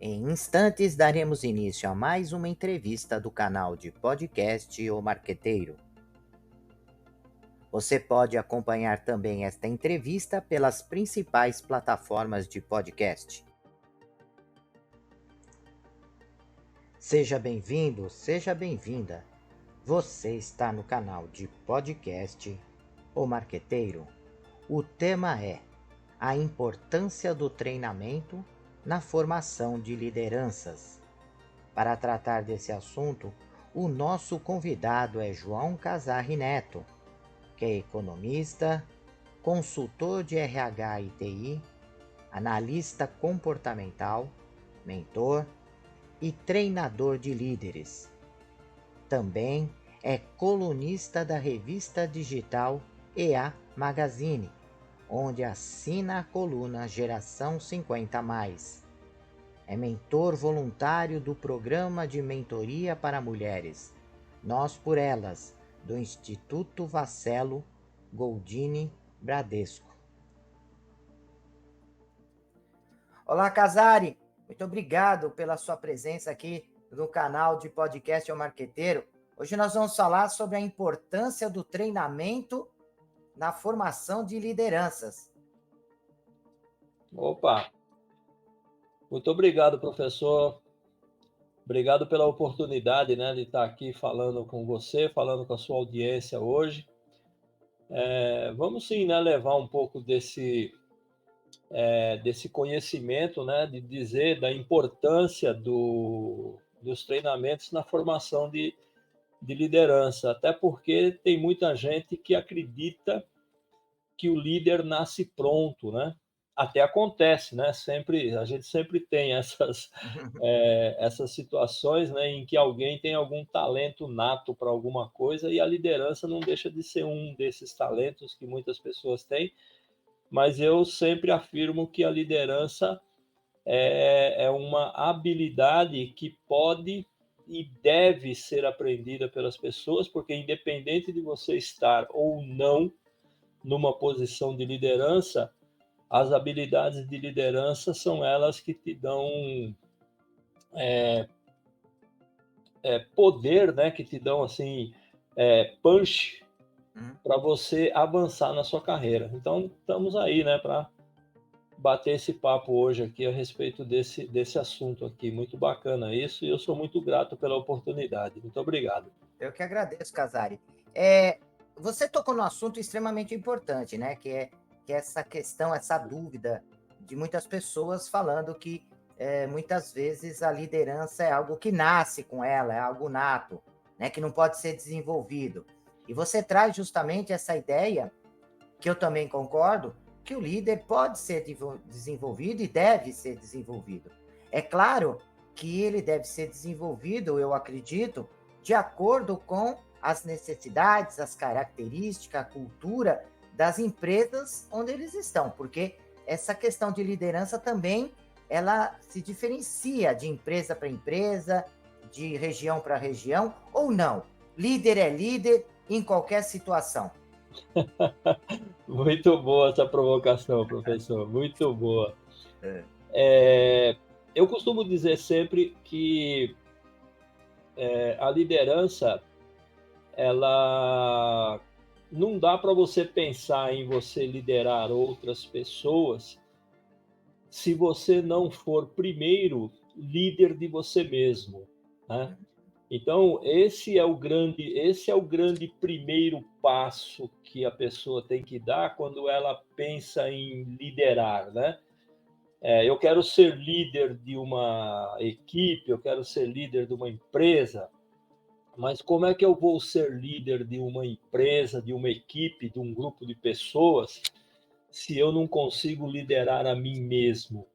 Em instantes, daremos início a mais uma entrevista do canal de podcast O Marqueteiro. Você pode acompanhar também esta entrevista pelas principais plataformas de podcast. Seja bem-vindo, seja bem-vinda. Você está no canal de podcast O Marqueteiro. O tema é a importância do treinamento na formação de lideranças. Para tratar desse assunto, o nosso convidado é João Casarri Neto, que é economista, consultor de RH e TI, analista comportamental, mentor e treinador de líderes. Também é colunista da revista digital EA Magazine, onde assina a coluna Geração 50+. É mentor voluntário do Programa de Mentoria para Mulheres, Nós por Elas, do Instituto Vacelo Goldini Bradesco. Olá, Casarri! Muito obrigado pela sua presença aqui no canal de podcast O Marqueteiro. Hoje nós vamos falar sobre a importância do treinamento na formação de lideranças. Opa! Muito obrigado, professor. Obrigado pela oportunidade, né, de estar aqui falando com você, falando com a sua audiência hoje. Vamos sim, né, levar um pouco desse conhecimento, né, de dizer da importância dos treinamentos na formação de liderança, até porque tem muita gente que acredita que o líder nasce pronto, né? Até acontece, né? A gente sempre tem essas situações, né, em que alguém tem algum talento nato para alguma coisa e a liderança não deixa de ser um desses talentos que muitas pessoas têm, mas eu sempre afirmo que a liderança é uma habilidade que pode e deve ser aprendida pelas pessoas, porque independente de você estar ou não numa posição de liderança, as habilidades de liderança são elas que te dão poder, né? Que te dão assim punch para você avançar na sua carreira. Então estamos aí, né? Para bater esse papo hoje aqui a respeito desse assunto aqui. Muito bacana isso e eu sou muito grato pela oportunidade. Muito obrigado. Eu que agradeço, Casarri. Você tocou num assunto extremamente importante, né? Que é essa questão, essa dúvida de muitas pessoas falando que muitas vezes a liderança é algo que nasce com ela, é algo nato, né? Que não pode ser desenvolvido. E você traz justamente essa ideia, que eu também concordo, que o líder pode ser desenvolvido e deve ser desenvolvido. É claro que ele deve ser desenvolvido, eu acredito, de acordo com as necessidades, as características, a cultura das empresas onde eles estão, porque essa questão de liderança também ela se diferencia de empresa para empresa, de região para região, ou não. Líder é líder em qualquer situação. Muito boa essa provocação, professor. Muito boa. Eu costumo dizer sempre que a liderança, ela não dá para você pensar em você liderar outras pessoas se você não for primeiro líder de você mesmo, né? Então, esse é o grande primeiro passo que a pessoa tem que dar quando ela pensa em liderar, né? Eu quero ser líder de uma equipe, eu quero ser líder de uma empresa, mas como é que eu vou ser líder de uma empresa, de uma equipe, de um grupo de pessoas, se eu não consigo liderar a mim mesmo?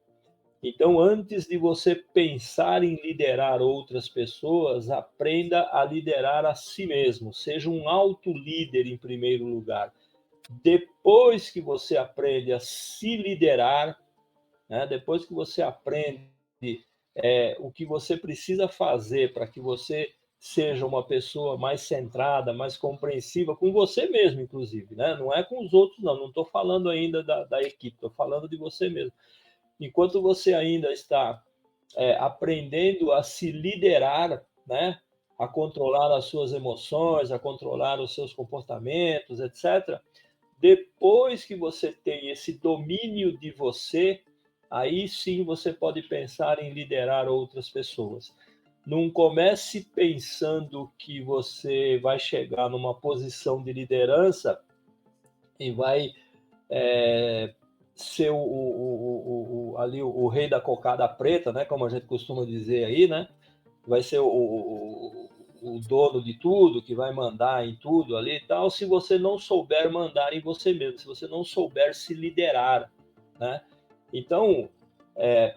Então, antes de você pensar em liderar outras pessoas, aprenda a liderar a si mesmo. Seja um auto-líder em primeiro lugar. Depois que você aprende a se liderar, né, depois que você aprende o que você precisa fazer para que você seja uma pessoa mais centrada, mais compreensiva, com você mesmo, inclusive, né? Não é com os outros, não. Não estou falando ainda da equipe, estou falando de você mesmo. Enquanto você ainda está aprendendo a se liderar, né? A controlar as suas emoções, a controlar os seus comportamentos, etc. Depois que você tem esse domínio de você, aí sim você pode pensar em liderar outras pessoas. Não comece pensando que você vai chegar numa posição de liderança e vai ser ali o rei da cocada preta, né? Como a gente costuma dizer aí, né? Vai ser o dono de tudo, que vai mandar em tudo ali e tal, se você não souber mandar em você mesmo, se você não souber se liderar, né? Então,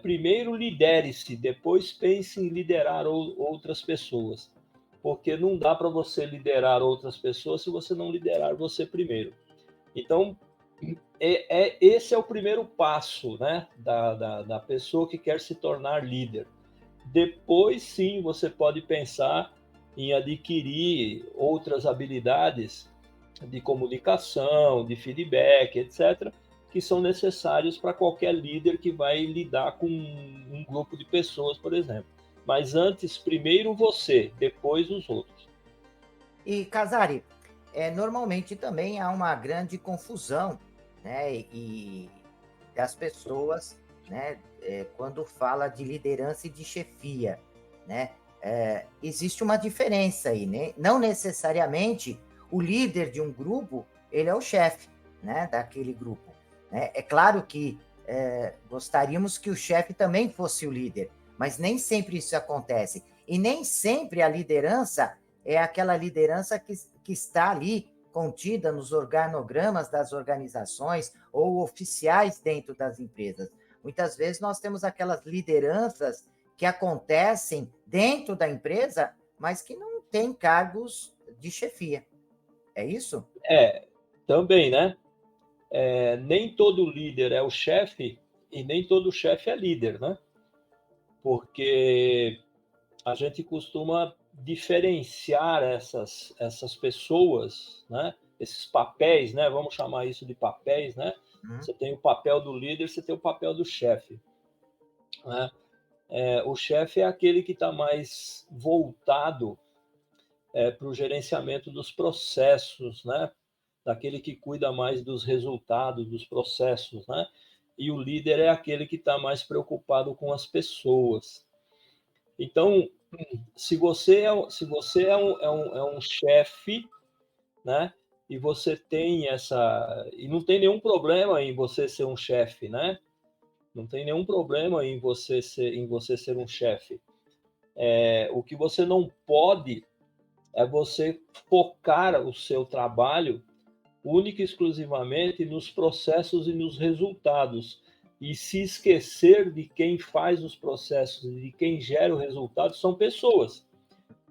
primeiro lidere-se, depois pense em liderar outras pessoas, porque não dá para você liderar outras pessoas se você não liderar você primeiro. Então, esse é o primeiro passo, né, da pessoa que quer se tornar líder. Depois, sim, você pode pensar em adquirir outras habilidades de comunicação, de feedback, etc., que são necessários para qualquer líder que vai lidar com um grupo de pessoas, por exemplo. Mas antes, primeiro você, depois os outros. E, Casari, normalmente também há uma grande confusão, né, e das pessoas, né, quando fala de liderança e de chefia, né? Existe uma diferença aí, né? Não necessariamente o líder de um grupo, ele é o chefe, né, daquele grupo, né? É claro que gostaríamos que o chefe também fosse o líder, mas nem sempre isso acontece. E nem sempre a liderança é aquela liderança que está ali contida nos organogramas das organizações ou oficiais dentro das empresas. Muitas vezes nós temos aquelas lideranças que acontecem dentro da empresa, mas que não têm cargos de chefia. É isso? Também, né? Nem todo líder é o chefe e nem todo chefe é líder, né? Porque a gente costuma diferenciar essas pessoas, né? Esses papéis, né? Vamos chamar isso de papéis, né? Você tem o papel do líder, você tem o papel do chefe, né? O chefe é aquele que está mais voltado para o gerenciamento dos processos, né? Daquele que cuida mais dos resultados dos processos, né? E o líder é aquele que está mais preocupado com as pessoas. Então, se você é um chefe, né? E você tem e não tem nenhum problema em você ser um chefe, né? Não tem nenhum problema em você ser um chefe. O que você não pode é você focar o seu trabalho única e exclusivamente nos processos e nos resultados e se esquecer de quem faz os processos e de quem gera o resultado são pessoas.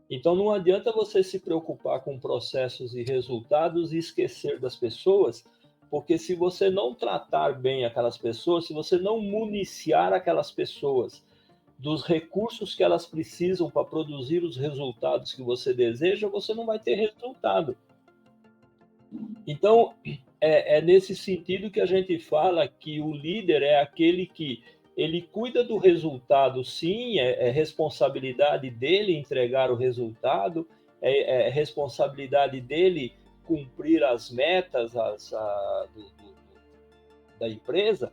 Então não adianta você se preocupar com processos e resultados e esquecer das pessoas, porque se você não tratar bem aquelas pessoas, se você não municiar aquelas pessoas dos recursos que elas precisam para produzir os resultados que você deseja, você não vai ter resultado. Então, é nesse sentido que a gente fala que o líder é aquele que ele cuida do resultado, sim, é responsabilidade dele entregar o resultado, é responsabilidade dele cumprir as metas da empresa,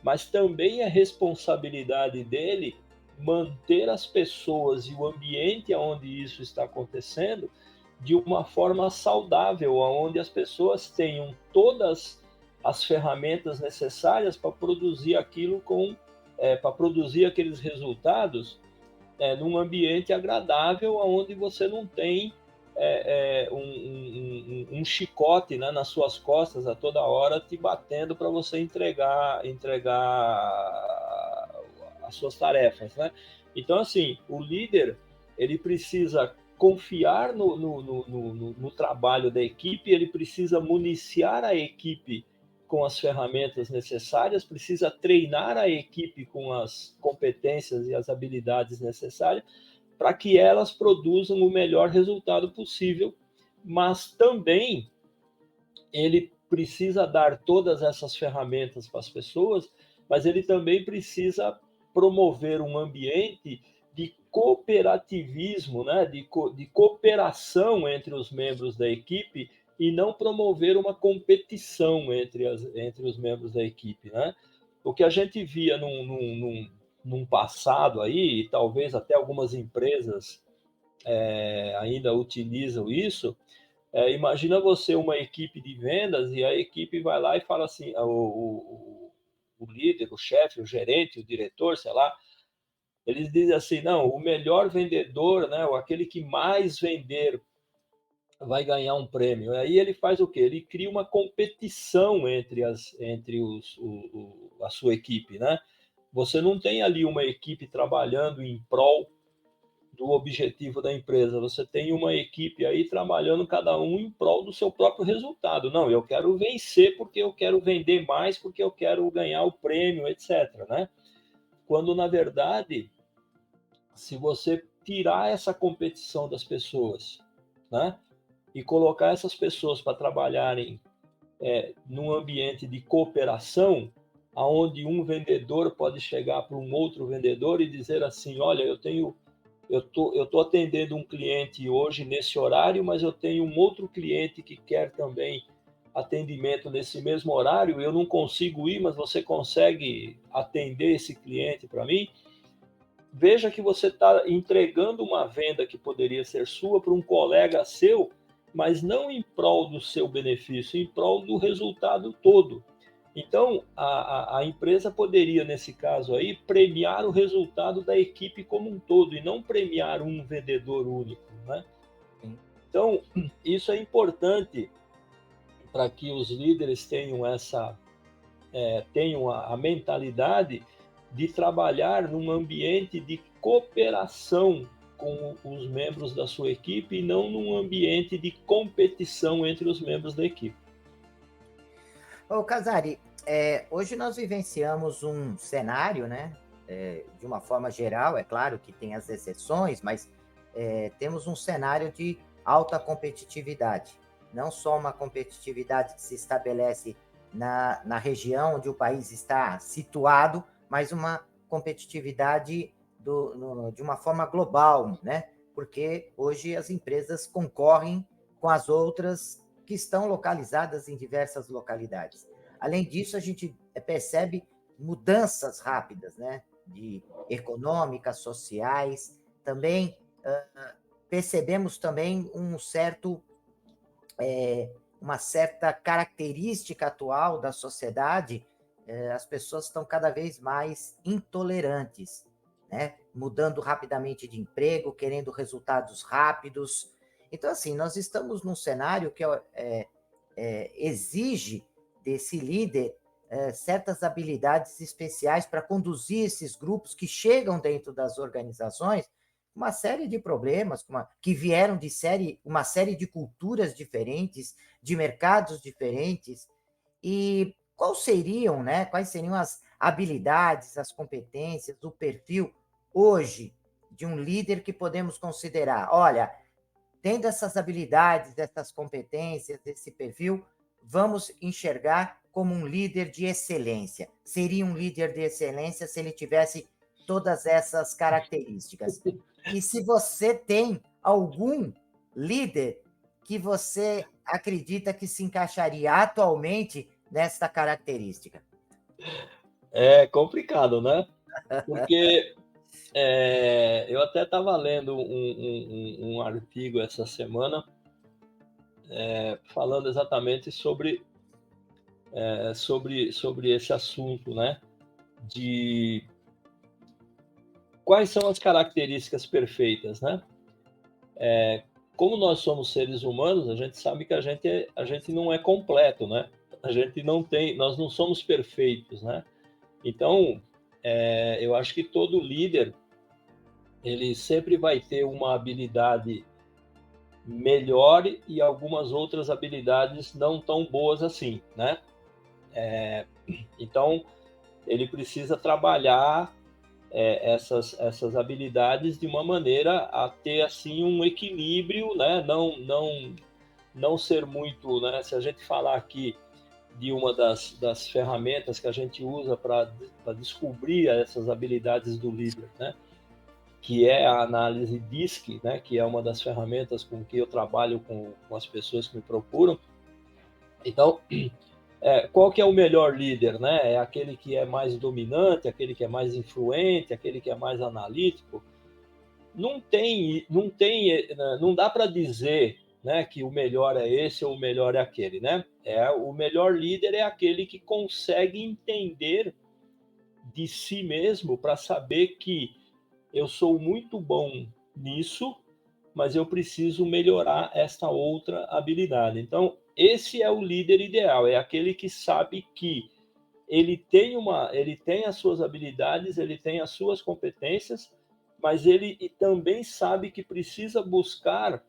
mas também é responsabilidade dele manter as pessoas e o ambiente onde isso está acontecendo de uma forma saudável, onde as pessoas tenham todas as ferramentas necessárias para produzir para produzir aqueles resultados num ambiente agradável, onde você não tem um chicote, né, nas suas costas a toda hora te batendo para você entregar as suas tarefas, né? Então, assim, o líder ele precisa confiar no trabalho da equipe, ele precisa municiar a equipe com as ferramentas necessárias, precisa treinar a equipe com as competências e as habilidades necessárias para que elas produzam o melhor resultado possível, mas também ele precisa dar todas essas ferramentas para as pessoas, mas ele também precisa promover um ambiente de cooperativismo, né, de cooperação entre os membros da equipe e não promover uma competição entre os membros da equipe, né? O que a gente via num passado aí, e talvez até algumas empresas ainda utilizam isso, imagina você uma equipe de vendas e a equipe vai lá e fala assim, o líder, o chefe, o gerente, o diretor, sei lá, eles dizem assim, não, o melhor vendedor, né, ou aquele que mais vender vai ganhar um prêmio. Aí ele faz o quê? Ele cria uma competição entre a sua equipe, né? Você não tem ali uma equipe trabalhando em prol do objetivo da empresa. Você tem uma equipe aí trabalhando cada um em prol do seu próprio resultado. Não, eu quero vencer porque eu quero vender mais, porque eu quero ganhar o prêmio, etc, né? Quando, na verdade, se você tirar essa competição das pessoas, né? E colocar essas pessoas para trabalharem num ambiente de cooperação, aonde um vendedor pode chegar para um outro vendedor e dizer assim, olha, eu tô atendendo um cliente hoje nesse horário, mas eu tenho um outro cliente que quer também atendimento nesse mesmo horário, eu não consigo ir, mas você consegue atender esse cliente para mim? Veja que você está entregando uma venda que poderia ser sua para um colega seu, mas não em prol do seu benefício, em prol do resultado todo. Então, a empresa poderia, nesse caso aí, premiar o resultado da equipe como um todo e não premiar um vendedor único, né? Então, isso é importante para que os líderes tenham tenham a mentalidade de trabalhar num ambiente de cooperação com os membros da sua equipe e não num ambiente de competição entre os membros da equipe. Ô, Casari, hoje nós vivenciamos um cenário, né? De uma forma geral, é claro que tem as exceções, mas temos um cenário de alta competitividade. Não só uma competitividade que se estabelece na região onde o país está situado, mas uma competitividade de uma forma global, né? Porque hoje as empresas concorrem com as outras que estão localizadas em diversas localidades. Além disso, a gente percebe mudanças rápidas, né? De econômicas, sociais. Também percebemos também uma certa característica atual da sociedade. As pessoas estão cada vez mais intolerantes, né? Mudando rapidamente de emprego, querendo resultados rápidos. Então, assim, nós estamos num cenário que exige desse líder certas habilidades especiais para conduzir esses grupos que chegam dentro das organizações, uma série de problemas que vieram de uma série de culturas diferentes, de mercados diferentes. E quais seriam as habilidades, as competências, o perfil hoje de um líder que podemos considerar? Olha, tendo essas habilidades, essas competências, esse perfil, vamos enxergar como um líder de excelência. Seria um líder de excelência se ele tivesse todas essas características. E se você tem algum líder que você acredita que se encaixaria atualmente nessa característica? É complicado, né? Porque eu até estava lendo um artigo essa semana falando exatamente sobre esse assunto, né? De quais são as características perfeitas, né? Como nós somos seres humanos, a gente sabe que a gente não é completo, né? Nós não somos perfeitos, né? Então, eu acho que todo líder ele sempre vai ter uma habilidade melhor e algumas outras habilidades não tão boas assim, né? Então, ele precisa trabalhar essas habilidades de uma maneira a ter assim um equilíbrio, né? Não ser muito, né? Se a gente falar aqui de uma das ferramentas que a gente usa para descobrir essas habilidades do líder, né? Que é a análise DISC, né? Que é uma das ferramentas com que eu trabalho com as pessoas que me procuram. Então, qual que é o melhor líder, né? É aquele que é mais dominante, aquele que é mais influente, aquele que é mais analítico. Não dá para dizer, né, que o melhor é esse ou o melhor é aquele, né? O melhor líder é aquele que consegue entender de si mesmo para saber que eu sou muito bom nisso, mas eu preciso melhorar esta outra habilidade. Então, esse é o líder ideal, é aquele que sabe que ele tem as suas habilidades, ele tem as suas competências, mas ele também sabe que precisa buscar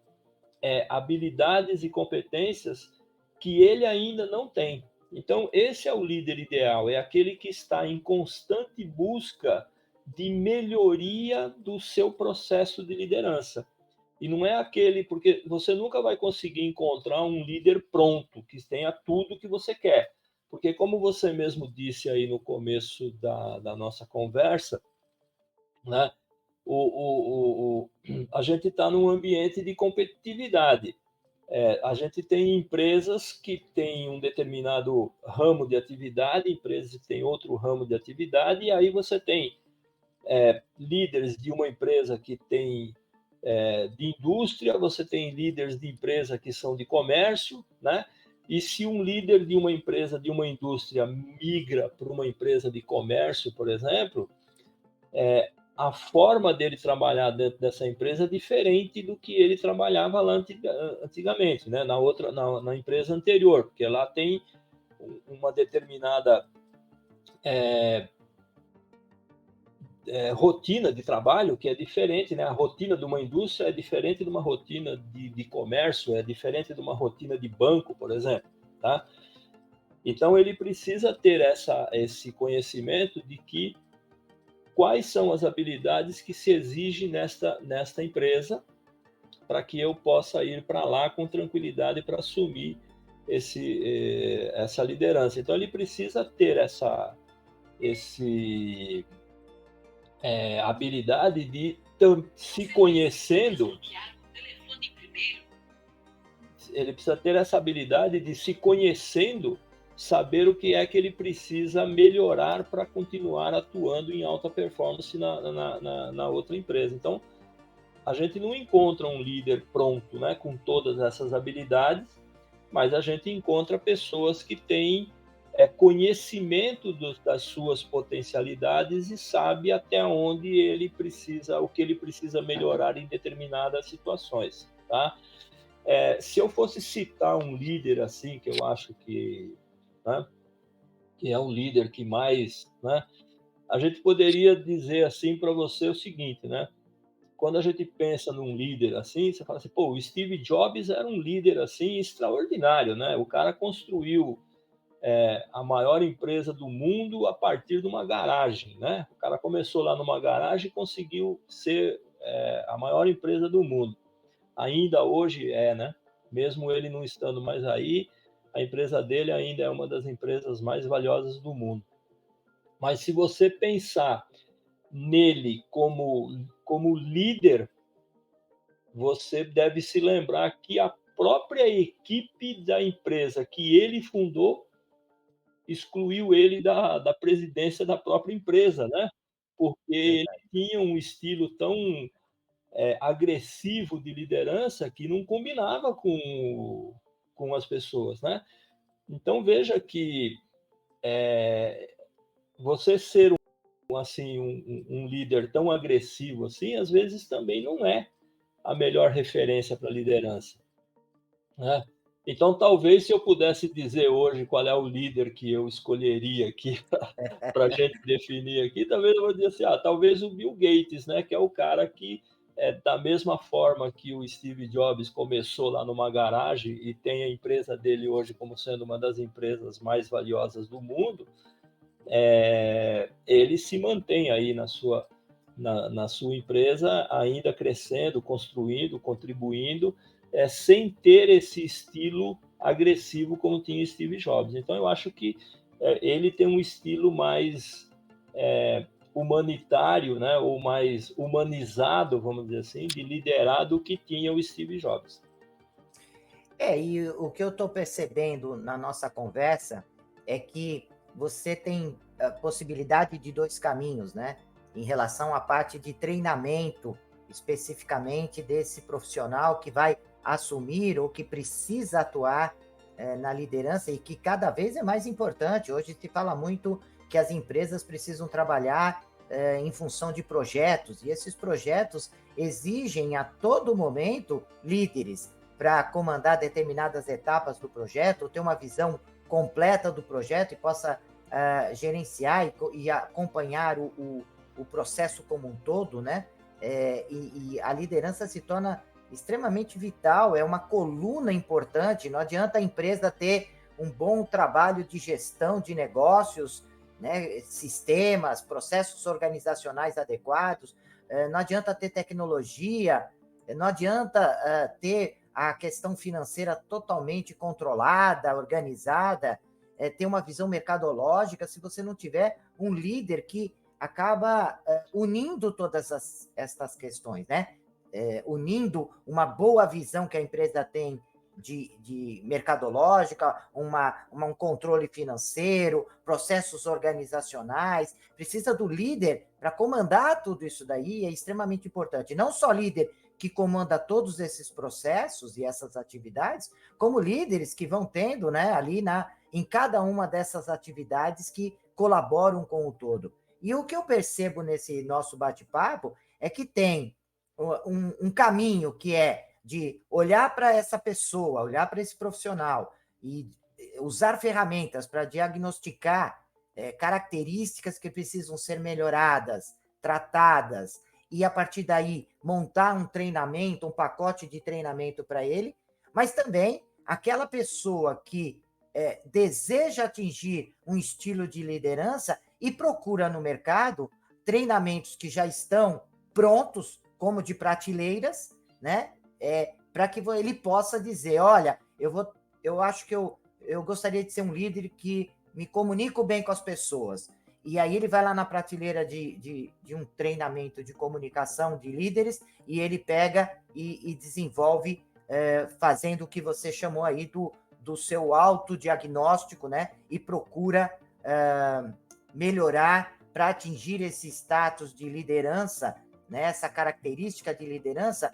habilidades e competências que ele ainda não tem. Então, esse é o líder ideal, é aquele que está em constante busca de melhoria do seu processo de liderança. E não é aquele, porque você nunca vai conseguir encontrar um líder pronto, que tenha tudo que você quer. Porque, como você mesmo disse aí no começo da nossa conversa, né, a gente está num ambiente de competitividade. A gente tem empresas que têm um determinado ramo de atividade, empresas que têm outro ramo de atividade, e aí você tem líderes de uma empresa que tem de indústria, você tem líderes de empresa que são de comércio, né? E se um líder de uma empresa, de uma indústria, migra para uma empresa de comércio, por exemplo, a forma dele trabalhar dentro dessa empresa é diferente do que ele trabalhava lá antigamente, né? Na empresa anterior, porque lá tem uma determinada rotina de trabalho que é diferente, né? A rotina de uma indústria é diferente de uma rotina de comércio, é diferente de uma rotina de banco, por exemplo, tá? Então ele precisa ter esse conhecimento de que quais são as habilidades que se exigem nesta empresa para que eu possa ir para lá com tranquilidade para assumir essa liderança. Então ele precisa ter essa habilidade de se conhecendo, ele precisa ter essa habilidade de se conhecendo, saber o que é que ele precisa melhorar para continuar atuando em alta performance na outra empresa. Então, a gente não encontra um líder pronto, né, com todas essas habilidades, mas a gente encontra pessoas que têm conhecimento das suas potencialidades e sabe até onde ele precisa, o que ele precisa melhorar em determinadas situações, tá? Se eu fosse citar um líder assim, que eu acho né, que é um líder que mais, né, a gente poderia dizer assim para você o seguinte, né? Quando a gente pensa num líder assim, você fala assim, pô, o Steve Jobs era um líder assim extraordinário, né? O cara construiu a maior empresa do mundo a partir de uma garagem, né? O cara começou lá numa garagem e conseguiu ser a maior empresa do mundo. Ainda hoje né? Mesmo ele não estando mais aí, a empresa dele ainda é uma das empresas mais valiosas do mundo. Mas se você pensar nele como líder, você deve se lembrar que a própria equipe da empresa que ele fundou excluiu ele da presidência da própria empresa, né? Porque ele tinha um estilo tão agressivo de liderança que não combinava com as pessoas, né? Então veja que você ser um líder tão agressivo assim, às vezes também não é a melhor referência para liderança, né? Então, talvez se eu pudesse dizer hoje qual é o líder que eu escolheria aqui para a gente definir aqui, talvez eu vou dizer assim, talvez o Bill Gates, né, que é o cara que, da mesma forma que o Steve Jobs começou lá numa garagem e tem a empresa dele hoje como sendo uma das empresas mais valiosas do mundo, ele se mantém aí na sua empresa, ainda crescendo, construindo, contribuindo, sem ter esse estilo agressivo como tinha Steve Jobs. Então, eu acho que ele tem um estilo mais humanitário, né, ou mais humanizado, vamos dizer assim, de liderar do que tinha o Steve Jobs. E o que eu estou percebendo na nossa conversa é que você tem a possibilidade de dois caminhos, né? Em relação à parte de treinamento, especificamente desse profissional que vai assumir ou que precisa atuar na liderança e que cada vez é mais importante. Hoje se fala muito que as empresas precisam trabalhar em função de projetos, e esses projetos exigem a todo momento líderes para comandar determinadas etapas do projeto, ou ter uma visão completa do projeto e possa gerenciar e acompanhar o processo como um todo, né? E a liderança se torna extremamente vital, é uma coluna importante. Não adianta a empresa ter um bom trabalho de gestão de negócios, né, sistemas, processos organizacionais adequados, não adianta ter tecnologia, não adianta ter a questão financeira totalmente controlada, organizada, ter uma visão mercadológica, se você não tiver um líder que acaba unindo todas estas questões, né? Unindo uma boa visão que a empresa tem de mercadológica, um controle financeiro, processos organizacionais, precisa do líder para comandar tudo isso daí, é extremamente importante. Não só líder que comanda todos esses processos e essas atividades, como líderes que vão tendo, né, ali em cada uma dessas atividades que colaboram com o todo. E o que eu percebo nesse nosso bate-papo é que tem um caminho que é de olhar para essa pessoa, olhar para esse profissional e usar ferramentas para diagnosticar características que precisam ser melhoradas, tratadas, e a partir daí montar um treinamento, um pacote de treinamento para ele, mas também aquela pessoa que deseja atingir um estilo de liderança e procura no mercado treinamentos que já estão prontos, como de prateleiras, né? Para que ele possa dizer, olha, eu acho que eu gostaria de ser um líder que me comunico bem com as pessoas. E aí ele vai lá na prateleira de um treinamento de comunicação de líderes e ele pega e desenvolve fazendo o que você chamou aí do seu autodiagnóstico, né? E procura melhorar para atingir esse status de liderança, né? Essa característica de liderança,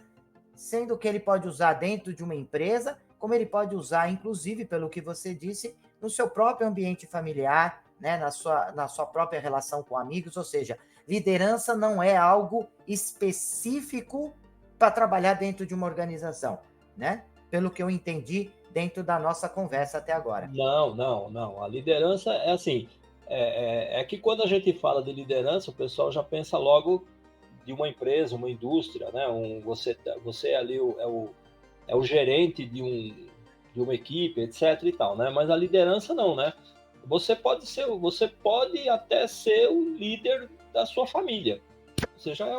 sendo que ele pode usar dentro de uma empresa, como ele pode usar, inclusive, pelo que você disse, no seu próprio ambiente familiar, né, na sua própria relação com amigos, ou seja, liderança não é algo específico para trabalhar dentro de uma organização, né? Pelo que eu entendi dentro da nossa conversa até agora. Não, não, não. A liderança é assim, que quando a gente fala de liderança, o pessoal já pensa logo de uma empresa, uma indústria, né? Você é ali é o gerente de uma equipe, etc. e tal, né? Mas a liderança não, né? Você pode até ser o líder da sua família. Você já é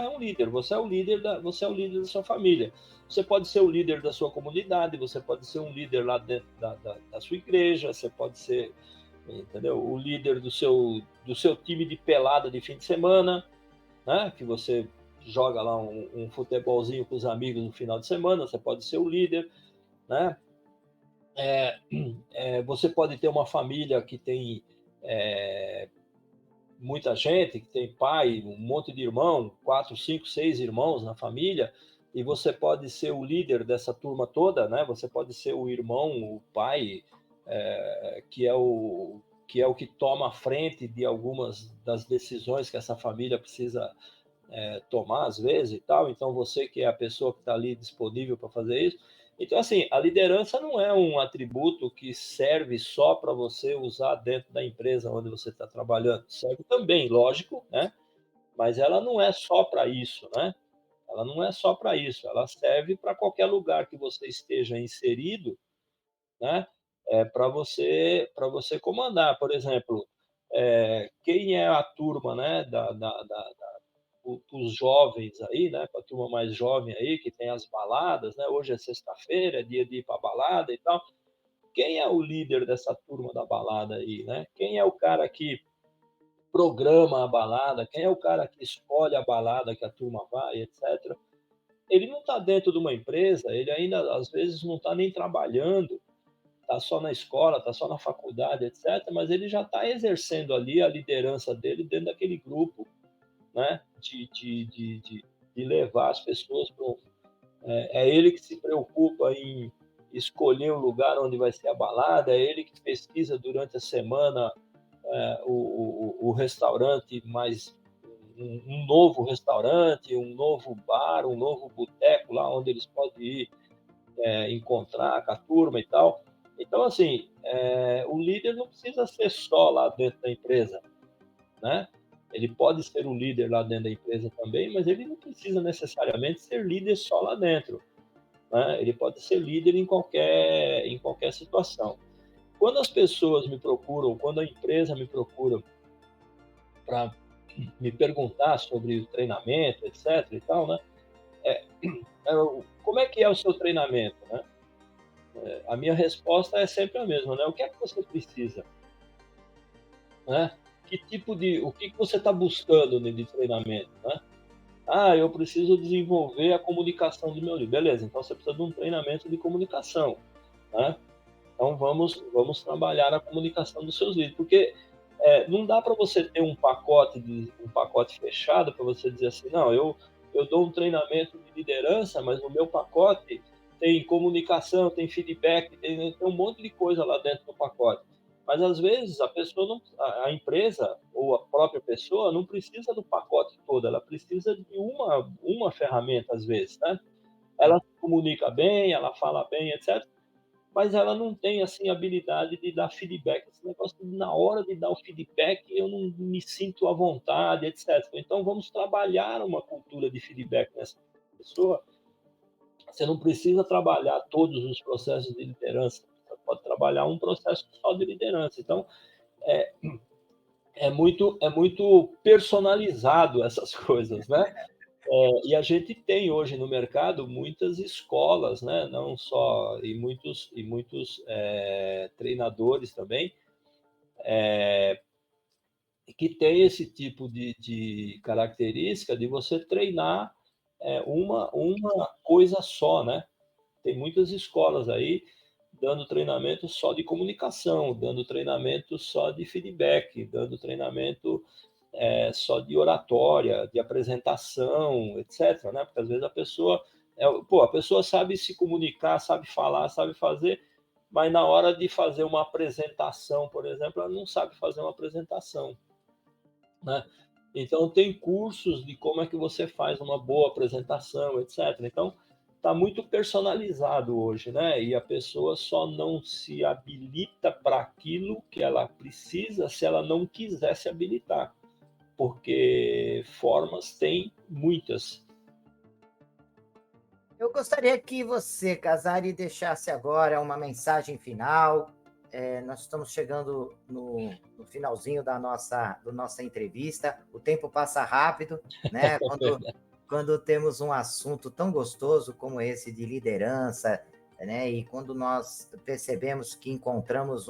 um líder, você é o líder da sua família. Você pode ser o líder da sua comunidade, você pode ser um líder lá dentro da sua igreja, você pode ser, entendeu? O líder do seu time de pelada de fim de semana, né? Que você joga lá um futebolzinho com os amigos no final de semana, você pode ser o líder, né? Você pode ter uma família que tem muita gente, que tem pai, um monte de irmão, 4, 5, 6 irmãos na família, e você pode ser o líder dessa turma toda, né? Você pode ser o irmão, o pai, que é o que toma a frente de algumas das decisões que essa família precisa tomar às vezes e tal. Então você que é a pessoa que está ali disponível para fazer isso. Então assim, a liderança não é um atributo que serve só para você usar dentro da empresa onde você está trabalhando. Serve também, lógico, né? Mas ela não é só para isso, né? Ela não é só para isso. Ela serve para qualquer lugar que você esteja inserido, né? Para você comandar, por exemplo, quem é a turma, né? os jovens aí, né, para a turma mais jovem aí, que tem as baladas, né? Hoje é sexta-feira, é dia de ir para balada e tal. Quem é o líder dessa turma da balada aí, né? Quem é o cara que programa a balada? Quem é o cara que escolhe a balada que a turma vai, etc. Ele não está dentro de uma empresa, ele ainda às vezes não está nem trabalhando, está só na escola, está só na faculdade, etc. Mas ele já está exercendo ali a liderança dele dentro daquele grupo, né? De levar as pessoas para um. É ele que se preocupa em escolher o lugar onde vai ser a balada, é ele que pesquisa durante a semana o restaurante mais um novo restaurante, um novo bar, um novo boteco lá onde eles podem ir encontrar com a turma e tal. Então, assim, o líder não precisa ser só lá dentro da empresa, né? Ele pode ser o líder lá dentro da empresa também, mas ele não precisa necessariamente ser líder só lá dentro, né? Ele pode ser líder em qualquer situação. Quando as pessoas me procuram, quando a empresa me procura para me perguntar sobre o treinamento, etc. e tal, né? É, como é que é o seu treinamento, né? A minha resposta é sempre a mesma, né? O que é que você precisa, né? O que você está buscando de treinamento, né? Ah, eu preciso desenvolver a comunicação do meu livro. Beleza, então você precisa de um treinamento de comunicação, né? Então vamos trabalhar a comunicação dos seus livros, porque não dá para você ter um pacote fechado para você dizer assim, não, eu dou um treinamento de liderança, mas o meu pacote tem comunicação, tem feedback, tem um monte de coisa lá dentro do pacote. Mas às vezes a pessoa não, a empresa ou a própria pessoa não precisa do pacote todo, ela precisa de uma ferramenta às vezes, né? Ela se comunica bem, ela fala bem, etc, mas ela não tem assim habilidade de dar feedback. Esse negócio de, na hora de dar o feedback eu não me sinto à vontade, etc. Então vamos trabalhar uma cultura de feedback nessa pessoa. Você não precisa trabalhar todos os processos de liderança, você pode trabalhar um processo só de liderança. Então é, é muito personalizado essas coisas, né? E a gente tem hoje no mercado muitas escolas, né? Não só e muitos treinadores também que tem esse tipo de característica de você treinar uma coisa só, né? Tem muitas escolas aí dando treinamento só de comunicação, dando treinamento só de feedback, dando treinamento só de oratória, de apresentação, etc. Né? Porque às vezes a pessoa sabe se comunicar, sabe falar, sabe fazer, mas na hora de fazer uma apresentação, por exemplo, ela não sabe fazer uma apresentação, né? Então tem cursos de como é que você faz uma boa apresentação, etc. Então está muito personalizado hoje, né? E a pessoa só não se habilita para aquilo que ela precisa se ela não quiser se habilitar, porque formas tem muitas. Eu gostaria que você, Casari, deixasse agora uma mensagem final. Nós estamos chegando no finalzinho da nossa entrevista. O tempo passa rápido, né? Quando temos um assunto tão gostoso como esse de liderança, né? E quando nós percebemos que encontramos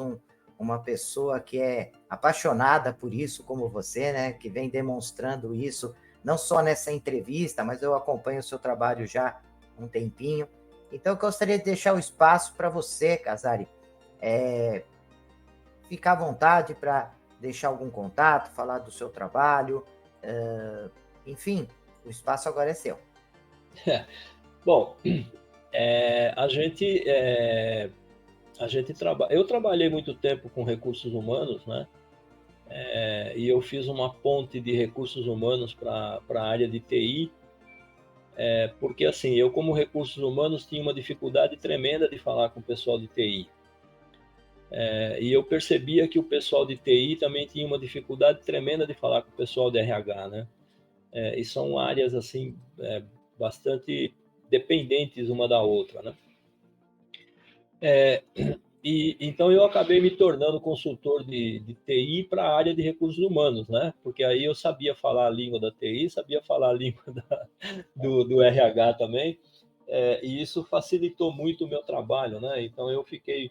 uma pessoa que é apaixonada por isso, como você, né? Que vem demonstrando isso, não só nessa entrevista, mas eu acompanho o seu trabalho já um tempinho. Então, eu gostaria de deixar o espaço para você, Casari, ficar à vontade para deixar algum contato, falar do seu trabalho, enfim, o espaço agora é seu. Bom, eu trabalhei muito tempo com recursos humanos, né? E eu fiz uma ponte de recursos humanos para a área de TI, porque assim, eu como recursos humanos tinha uma dificuldade tremenda de falar com o pessoal de TI. E eu percebia que o pessoal de TI também tinha uma dificuldade tremenda de falar com o pessoal de RH, né? E são áreas assim bastante dependentes uma da outra, né? E então eu acabei me tornando consultor de TI para a área de recursos humanos, né? Porque aí eu sabia falar a língua da TI, sabia falar a língua do RH também, e isso facilitou muito o meu trabalho, né? Então eu fiquei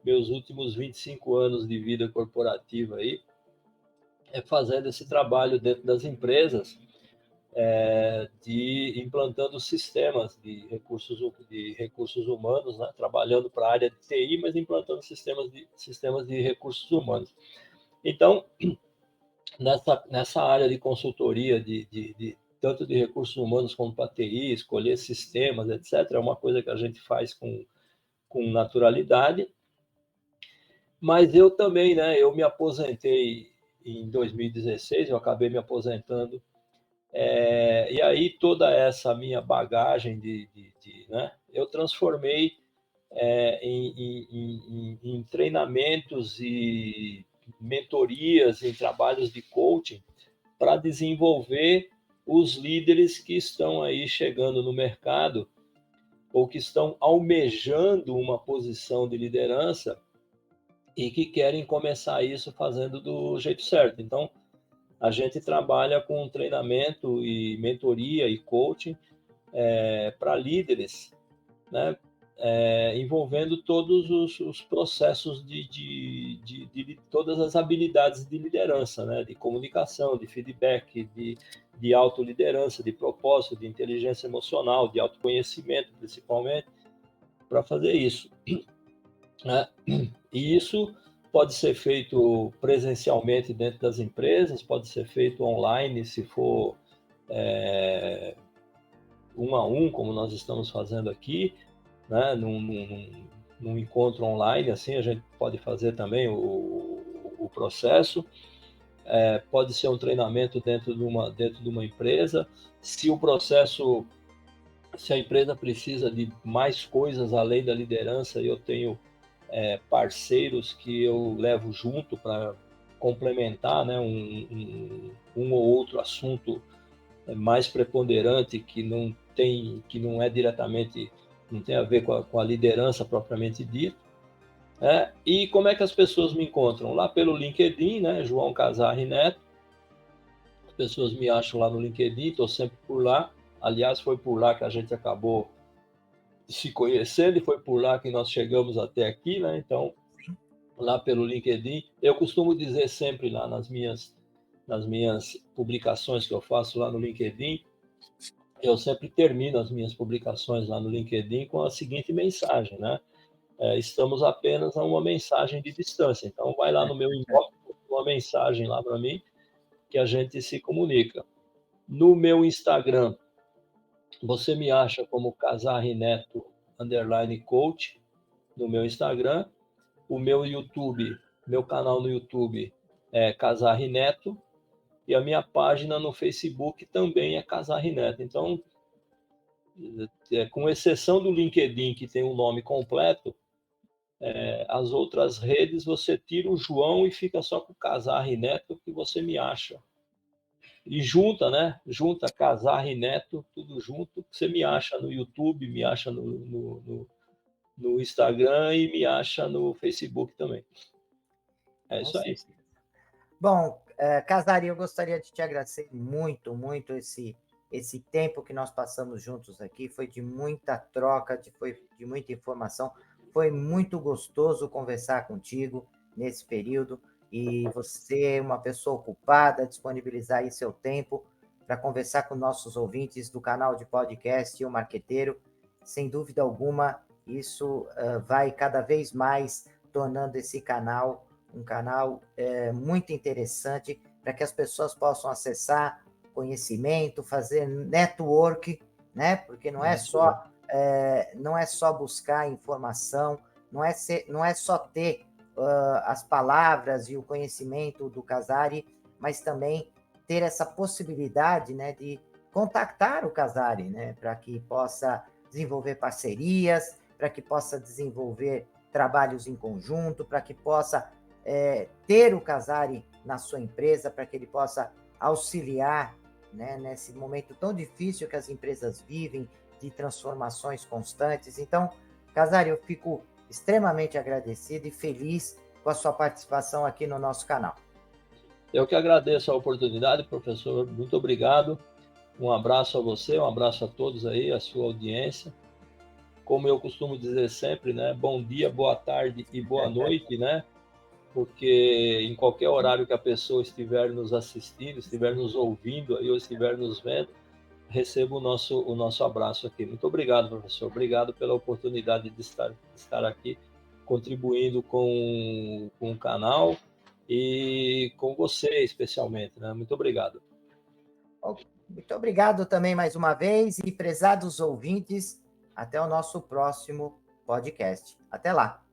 meus últimos 25 anos de vida corporativa aí fazendo esse trabalho dentro das empresas, de implantando sistemas de recursos humanos, né? Trabalhando para a área de TI, mas implantando sistemas de recursos humanos. Então, nessa área de consultoria, tanto de recursos humanos como para TI, escolher sistemas, etc., é uma coisa que a gente faz com naturalidade. Mas eu também, né? Eu me aposentei em 2016, eu acabei me aposentando. E aí toda essa minha bagagem né, eu transformei em treinamentos e mentorias, em trabalhos de coaching para desenvolver os líderes que estão aí chegando no mercado ou que estão almejando uma posição de liderança e que querem começar isso fazendo do jeito certo. Então, a gente trabalha com treinamento e mentoria e coaching para líderes, né? Envolvendo todos os processos de todas as habilidades de liderança, né? De comunicação, de feedback, de autoliderança, de propósito, de inteligência emocional, de autoconhecimento, principalmente, para fazer isso, né? E isso pode ser feito presencialmente dentro das empresas, pode ser feito online, se for um a um, como nós estamos fazendo aqui, né? Num encontro online, assim, a gente pode fazer também o processo. Pode ser um treinamento dentro de uma empresa. Se o processo, se a empresa precisa de mais coisas além da liderança, eu tenho parceiros que eu levo junto para complementar, né, um ou outro assunto mais preponderante que não é diretamente, não tem a ver com a liderança propriamente dita. E como é que as pessoas me encontram? Lá pelo LinkedIn, né, João Casarri Neto. As pessoas me acham lá no LinkedIn, estou sempre por lá. Aliás, foi por lá que a gente acabou se conhecendo e foi por lá que nós chegamos até aqui, né? Então, lá pelo LinkedIn. Eu costumo dizer sempre lá nas minhas publicações que eu faço lá no LinkedIn, eu sempre termino as minhas publicações lá no LinkedIn com a seguinte mensagem, né? Estamos apenas a uma mensagem de distância. Então, vai lá no meu inbox, uma mensagem lá para mim, que a gente se comunica. No meu Instagram, você me acha como Casarri Neto _coach no meu Instagram. O meu YouTube, meu canal no YouTube é Casarri Neto e a minha página no Facebook também é Casarri Neto. Então, com exceção do LinkedIn, que tem um nome completo, as outras redes você tira o João e fica só com Casarri Neto que você me acha. E junta, né? Junta Casarri Neto, tudo junto. Você me acha no YouTube, me acha no Instagram e me acha no Facebook também. É isso aí. Bom, Casari, eu gostaria de te agradecer muito, muito esse tempo que nós passamos juntos aqui. Foi de muita troca, foi de muita informação. Foi muito gostoso conversar contigo nesse período. E você é uma pessoa ocupada, disponibilizar aí seu tempo para conversar com nossos ouvintes do canal de podcast O Marqueteiro. Sem dúvida alguma, isso vai cada vez mais tornando esse canal um canal muito interessante para que as pessoas possam acessar conhecimento, fazer network, né? Porque não é só buscar informação, não é só ter as palavras e o conhecimento do Casari, mas também ter essa possibilidade, né, de contactar o Casari, né, para que possa desenvolver parcerias, para que possa desenvolver trabalhos em conjunto, para que possa ter o Casari na sua empresa, para que ele possa auxiliar, né, nesse momento tão difícil que as empresas vivem, de transformações constantes. Então, Casari, eu fico extremamente agradecido e feliz com a sua participação aqui no nosso canal. Eu que agradeço a oportunidade, professor. Muito obrigado. Um abraço a você, um abraço a todos aí, a sua audiência. Como eu costumo dizer sempre, né? Bom dia, boa tarde e boa noite, né? Porque em qualquer horário que a pessoa estiver nos assistindo, estiver nos ouvindo aí, ou estiver nos vendo, receba o nosso abraço aqui. Muito obrigado, professor. Obrigado pela oportunidade de estar aqui contribuindo com o canal e com você especialmente, né? Muito obrigado. Muito obrigado também mais uma vez e prezados ouvintes, até o nosso próximo podcast. Até lá.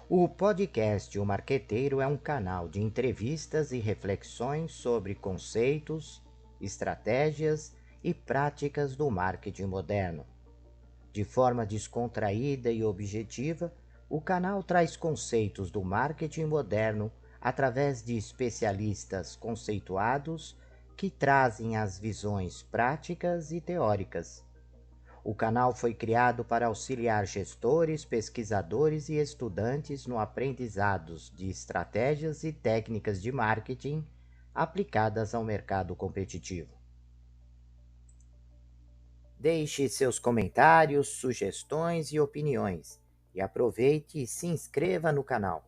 O podcast O Marqueteiro é um canal de entrevistas e reflexões sobre conceitos, estratégias e práticas do marketing moderno. De forma descontraída e objetiva, o canal traz conceitos do marketing moderno através de especialistas conceituados que trazem as visões práticas e teóricas. O canal foi criado para auxiliar gestores, pesquisadores e estudantes no aprendizado de estratégias e técnicas de marketing aplicadas ao mercado competitivo. Deixe seus comentários, sugestões e opiniões e aproveite e se inscreva no canal.